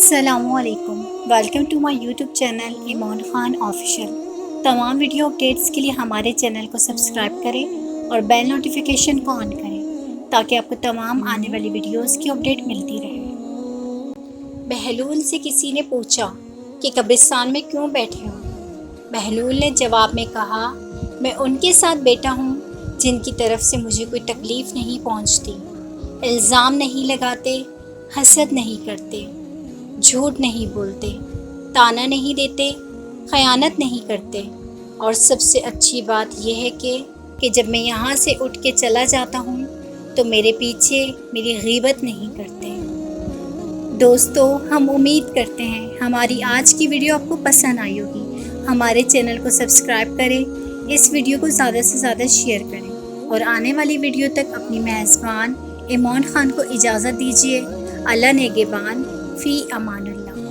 السلام علیکم، welcome to my YouTube channel Iman Khan official. Video ویڈیو اپڈیٹس کے لیے ہمارے چینل کو سبسکرائب کریں اور بیل نوٹیفیکیشن کو آن کریں تاکہ آپ کو تمام آنے والی ویڈیوز کی اپڈیٹ ملتی رہے۔ بہلول سے کسی نے پوچھا کہ قبرستان میں کیوں بیٹھے ہو؟ بہلول نے جواب میں کہا، میں ان کے ساتھ بیٹھا ہوں جن کی طرف سے مجھے کوئی تکلیف نہیں پہنچتی، الزام نہیں لگاتے، حسد نہیں کرتے، جھوٹ نہیں بولتے، طعنہ نہیں دیتے، خیانت نہیں کرتے، اور سب سے اچھی بات یہ ہے کہ جب میں یہاں سے اٹھ کے چلا جاتا ہوں تو میرے پیچھے میری غیبت نہیں کرتے۔ دوستو، ہم امید کرتے ہیں ہماری آج کی ویڈیو آپ کو پسند آئی ہوگی۔ ہمارے چینل کو سبسکرائب کریں، اس ویڈیو کو زیادہ سے زیادہ شیئر کریں اور آنے والی ویڈیو تک اپنی میزبان ایمان خان کو اجازت دیجیے۔ اللہ نگہبان، فی امان اللہ۔